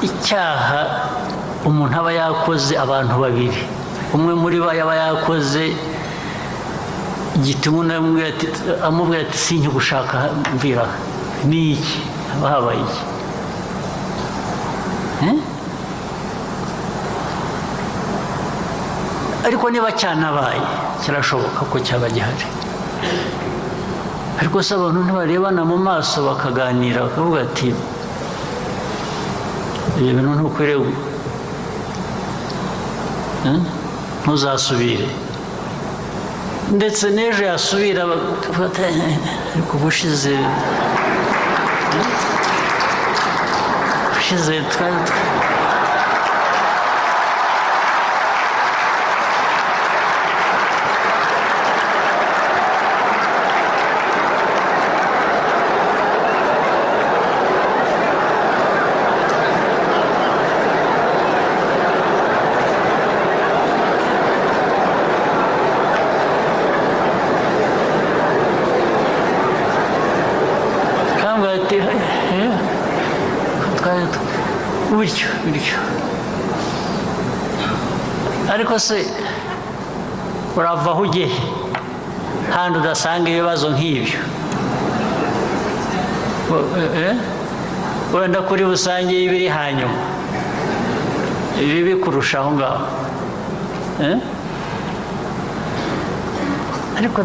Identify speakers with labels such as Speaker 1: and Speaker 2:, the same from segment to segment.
Speaker 1: icyaha umuntu aba yakoze abantu babiri, umwe muri bo yaba yakoze igituma amubwira ati sinjye gushaka mvira ni iki, haba habaye iki? ariko niba cyanabaye kirashoboka ko cyaba gihari, ariko se abantu ntibarebana mu maso bakaganira bakavuga ati ibyo bintu ntukwiriye, ntuzasubire, ndetse n'ejo yasubira ariko ubushize twari bityo. ariko se urava aho ugiye handi udasanga ibibazo nk'ibyo, wenda kuri busange ibiri hanyuma ibibi kurusha aho ngaho, ariko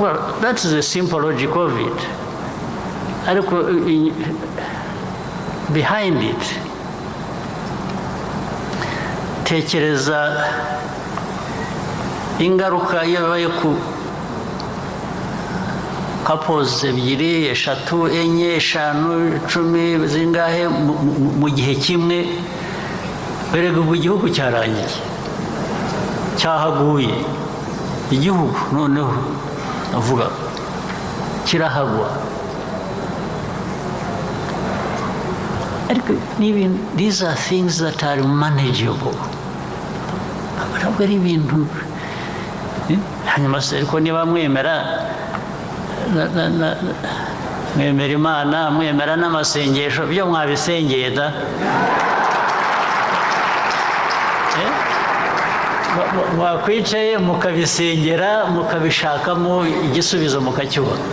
Speaker 1: well, that is the simple logic of it. ariko behind it tekereza ingaruka iyo baye ku couples ebyiri, eshatu, enye, eshanu, 10 zingahe mu gihe kimwe, erega ubu igihugu cyarangiye, cyahaguye, igihugu noneho avuga kirahagwa. These are things that are manageable. Ntabwo ari ibintu hanyuma se ariko niba mwemera Imana, mwemera n'amasengesho, byo mwabisengeye da, mwakwicaye mukabisengera mukabishakamo igisubizo mukakibona,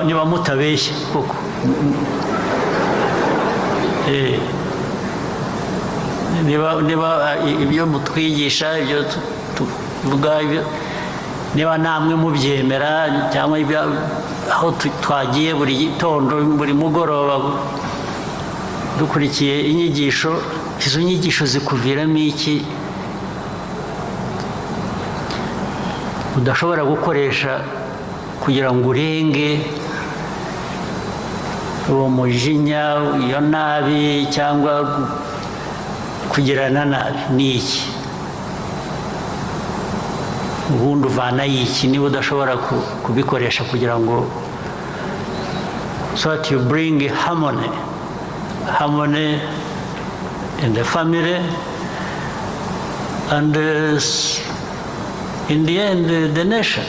Speaker 1: niba mutabeshye koko. niba ibyo mutwigisha, ibyo tuvuga, niba namwe mubyemera, cyangwa aho twagiye buri gitondo buri mugoroba dukurikiye inyigisho, izo nyigisho zikuviramo iki udashobora gukoresha kugira ngo urenge uwo mujinya, iyo nabi, cyangwa kugirana nabi? ni iki? ubundi uvana iki niba udashobora kubikoresha kugira ngo so that you bring harmony in the family, and in the end the nation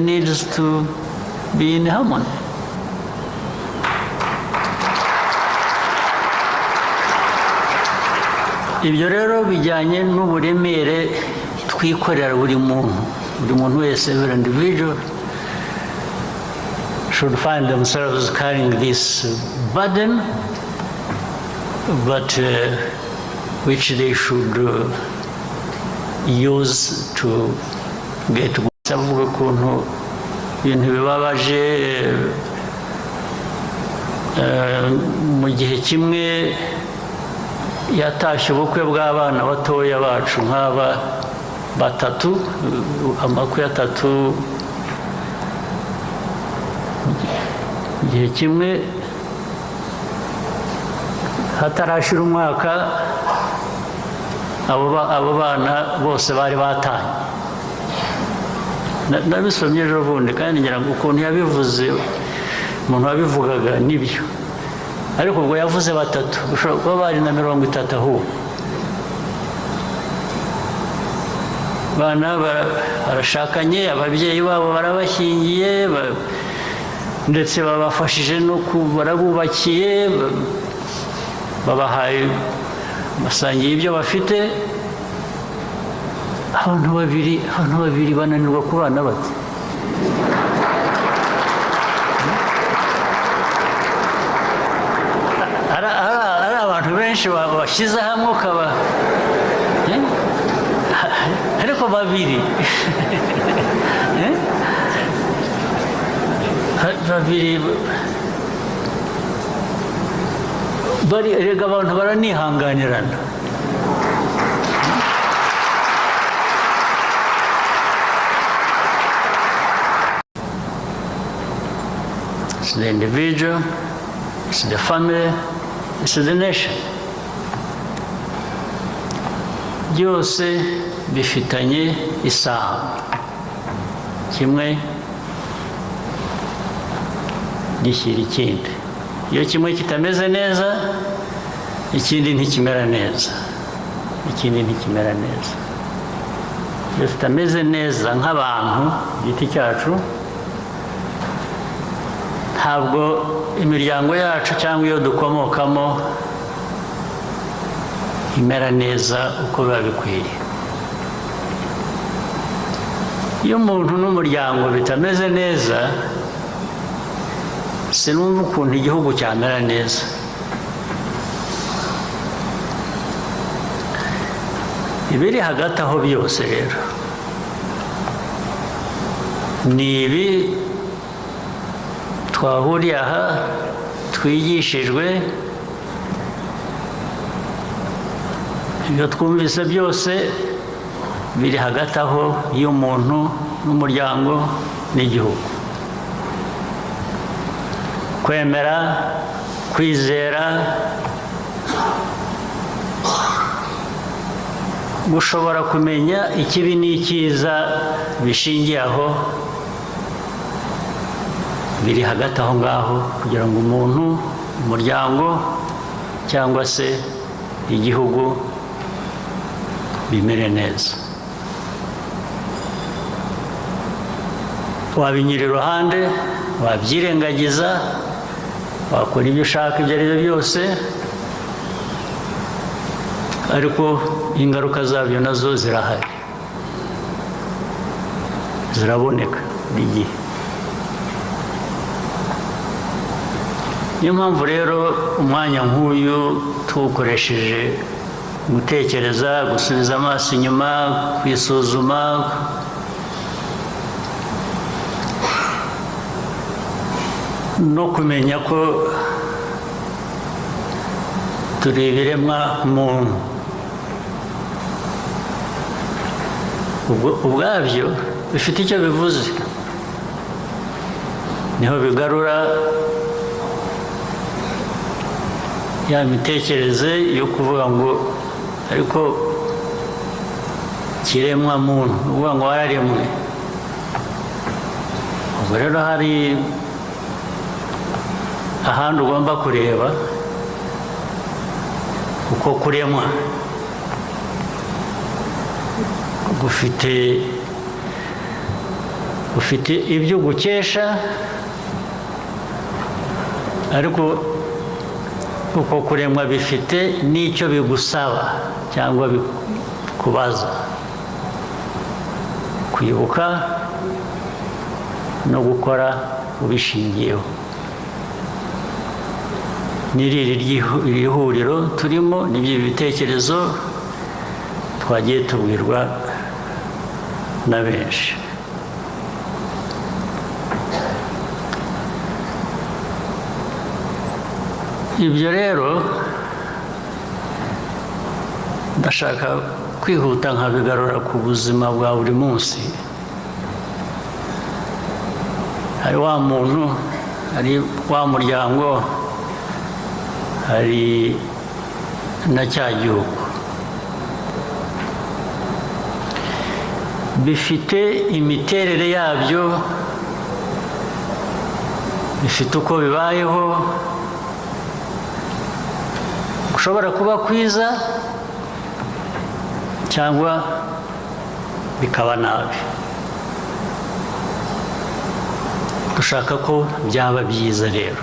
Speaker 1: needs to be in harmony. ibyo rero bijyanye n'uburemere twikorera buri muntu wese, every individual should find themselves carrying this burden, but which they should use to get avuga ukuntu ibintu bibabaje mu gihe kimwe yatashye ubukwe bw'abana batoya bacu nk'aba batatu, amakwe atatu igihe kimwe, hatarashira umwaka abo bana bose bari batanye. nabisomye ejo bundi kandi ngira ngo ukuntu yabivuze, umuntu wabivugaga nibyo, ariko ubwo yavuze batatu, ushobora kuba bari na 30 ahubwo. bana barashakanye, ababyeyi babo barabashyingiye, ndetse babafashije no barabubakiye, babahaye, basangiye ibyo bafite. abantu babiri bananirwa kubana bate? ari abantu benshi bashyize hamwe ukaba ariko babiri erega abantu baranihanganirana. It's the individual, it's the family, it's the nation. Byose bifitanye isano, kimwe gishyira ikindi. Iyo kimwe kitameze neza, ikindi ntikimera neza, ikindi ntikimera neza. Iyo tutameze neza nk'abantu giti cyacu, ntabwo imiryango yacu cyangwa iyo dukomokamo imera neza uko biba bikwiriye. Iyo umuntu n'umuryango bitameze neza, sinumva ukuntu igihugu cyamera neza. Ibiri hagati aho byose rero ni ibi twahuriye aha, twigishijwe, ibyo twumvise byose biri hagati aho y'umuntu n'umuryango n'igihugu. Kwemera, kwizera, gushobora kumenya ikibi n'icyiza bishingiye aho, biri hagati aho ngaho kugira ngo umuntu, umuryango cyangwa se igihugu bimere neza. Wabinyura iruhande, wabyirengagiza, wakora ibyo ushaka ibyo ari byo byose, ariko ingaruka zabyo nazo zirahari, ziraboneka buri gihe. Niyo mpamvu rero umwanya nk'uyu tuwukoresheje gutekereza, gusubiza amaso inyuma, kwisuzuma, no kumenya ko turi ibiremwa muntu. Ubwabyo bifite icyo bivuze, niho bigarura ya mitekerereze yo kuvuga ngo ariko kiremwa muntu, uvuga ngo wararemwe. Ubwo rero hari ahandi ugomba kureba uko kuremwa gufite ibyo gukesha, ariko uko kuremwa bifite n'icyo bigusaba cyangwa bikubaza kwibuka no gukora ubishingiyeho. N'iri huriro turimo n'ibyo bitekerezo twagiye tubwirwa na benshi. Ibyo rero ndashaka kwihuta nkabigarura ku buzima bwa buri munsi. Hari wa muntu, hari wa muryango, hari na cya gihugu. Bifite imiterere yabyo, bifite uko bibayeho, ushobora kuba kwiza cyangwa bikaba nabi. dushaka ko byaba byiza rero.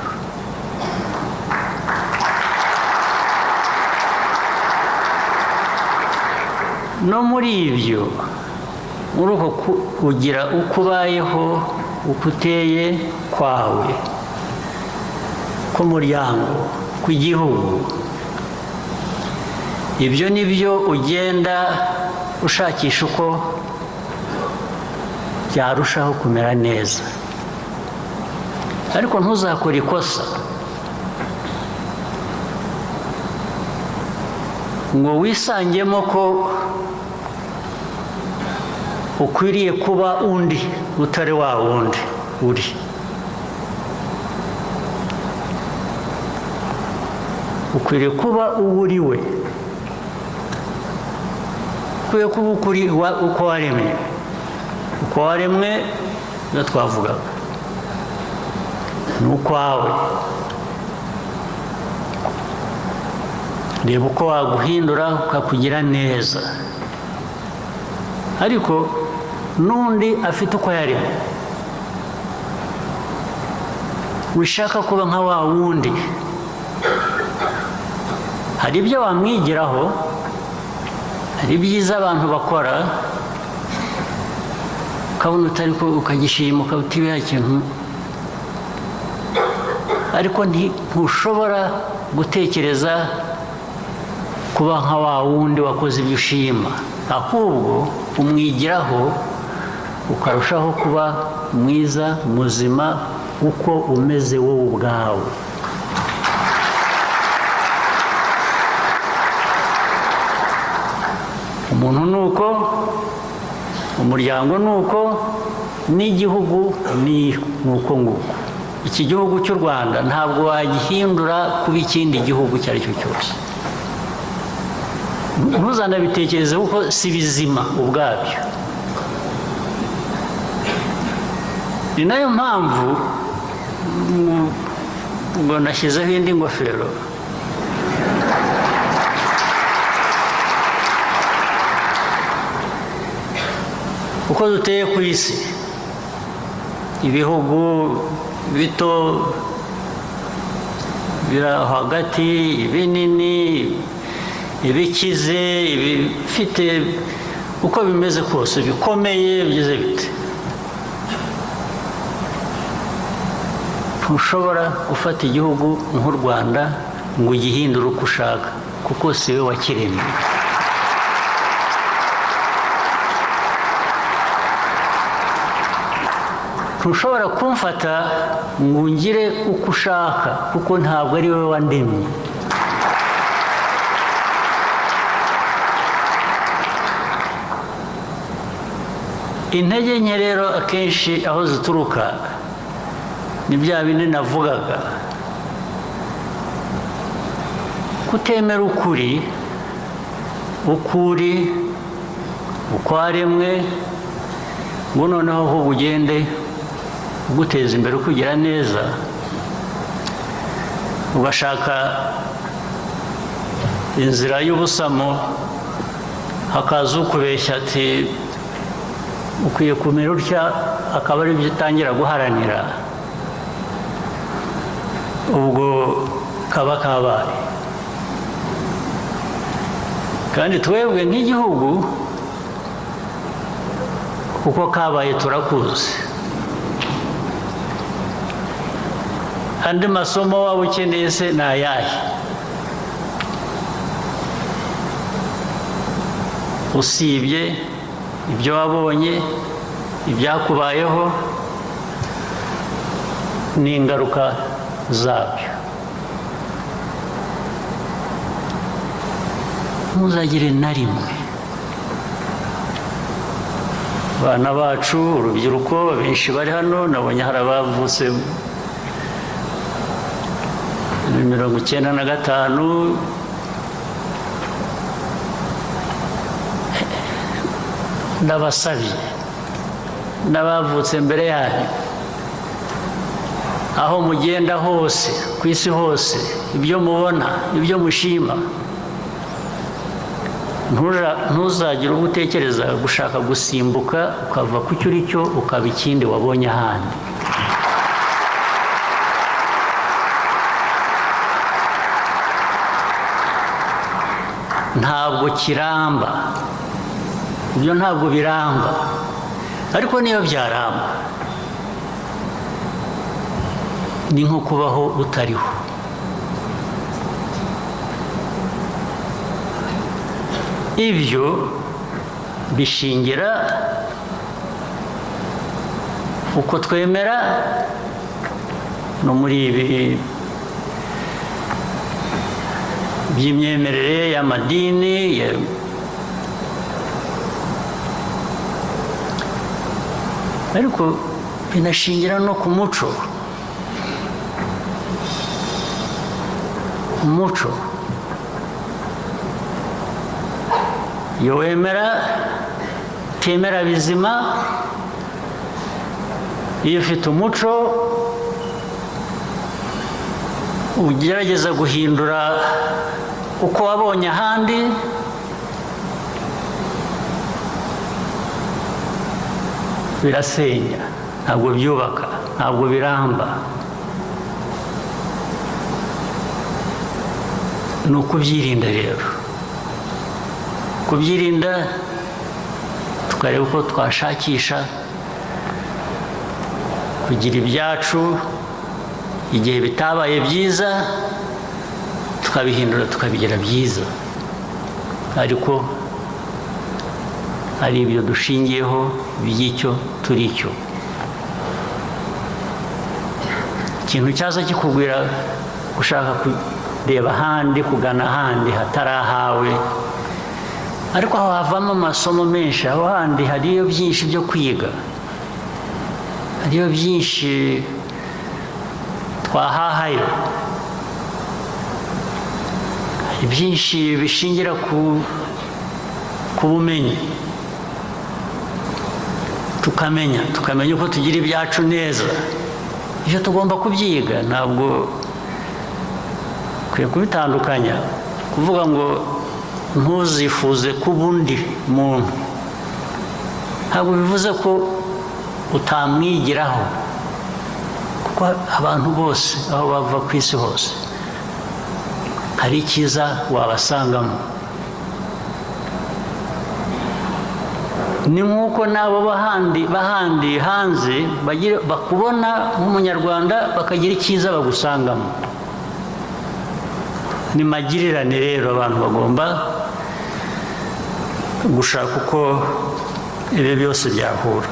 Speaker 1: No muri ibyo, muri uko kugira uko ubayeho, uko uteye kwawe, k'umuryango, ku gihugu, ibyo ni byo ugenda ushakisha uko byarushaho kumera neza. Ariko ntuzakore ikosa ngo wisangemo ko ukwiriye kuba undi utari wa wundi uri. Ukwiriye kuba uwo uri we, ukwiye kuba ukuri uko waremwe. Uko waremwe iyo twavugaga ni ukwawe. Reba uko waguhindura ukakugira neza, ariko n'undi afite uko yaremwe. Wishaka kuba nka wa wundi, hari ibyo wamwigiraho, hari ibyiza abantu bakora, ukabona utari ko ukagishima, ukaba utibiha ikintu, ariko ntushobora gutekereza kuba nka wa wundi wakoze ibyo ushima, ahubwo umwigiraho ukarushaho kuba mwiza, muzima, uko umeze wowe ubwawe. Umuntu ni uko, umuryango ni uko, n'igihugu ni uko nguko. Iki gihugu cy'u Rwanda ntabwo wagihindura kuba ikindi gihugu icyo ari cyo cyose. Ntuzanabitekereze kuko si bizima ubwabyo. Ni nayo mpamvu ngo nashyizeho indi ngofero. Uko duteye ku isi, ibihugu bito, biri hagati, ibinini, ibikize, ibifite uko bimeze kose, bikomeye, bigize bite, ntushobora gufata igihugu nk'u Rwanda ngo ugihindure uko ushaka, kuko si we wakiremye. Ntushobora kumfata ngo ungire uko ushaka, kuko ntabwo ari wowe wandemye. Intege nke rero akenshi aho zituruka ni bya bindi navugaga, kutemera ukuri, uko waremwe, ngo noneho ahubwo ugende uguteza imbere, kugira neza, ugashaka inzira y'ubusamo, hakaza ukubeshya ati ukwiye kumera utya, akaba ari byo utangira guharanira, ubwo kaba kabaye. Kandi twebwe nk'igihugu uko kabaye turakuzi. Andi masomo waba ukeneye se ni ayahe? Usibye ibyo wabonye, ibyakubayeho n'ingaruka zabyo. Ntuzagire na rimwe abana bacu, urubyiruko benshi bari hano, nabonye hari abavutse 1995, n'abasabye n'abavutse mbere yanyu, aho mugenda hose ku isi hose, ibyo mubona, ibyo mushima, ntuzagire ubwo utekereza gushaka gusimbuka ukava ku cyo uri cyo ukaba ikindi wabonye ahandi. ntabwo kiramba, ibyo ntabwo biramba, ariko niyo byaramba ni nko kubaho utariho. Ibyo bishingira uko twemera no muri ibi by'imyemerere y'amadini ariko binashingira no ku muco. Umuco iyo wemera utemera bizima, iyo ufite umuco ugerageza guhindura uko wabonye ahandi, birasenya, ntabwo byubaka, ntabwo biramba. Ni ukubyirinda rero, kubyirinda tukareba uko twashakisha kugira ibyacu igihe bitabaye byiza, tukabihindura tukabigira byiza, ariko ari ibyo dushingiyeho by'icyo turi cyo. Ikintu cyaza kikubwira gushaka kureba ahandi, kugana ahandi hatari ahawe, ariko aho havamo amasomo menshi, aho handi hariyo byinshi byo kwiga, hariyo byinshi twahahayo, hari byinshi bishingira ku bumenyi, tukamenya uko tugira ibyacu neza. Ibyo tugomba kubyiga, ntabwo ukwiye kubitandukanya, kuvuga ngo ntuzifuze kuba undi muntu ntabwo bivuze ko utamwigiraho, kuko abantu bose aho bava ku isi hose hari icyiza wabasangamo. Ni nk'uko n'abo bahandi hanze bakubona nk'umunyarwanda bakagira icyiza bagusangamo. Ni magirirane rero abantu bagomba gushaka uko ibi byose byahura.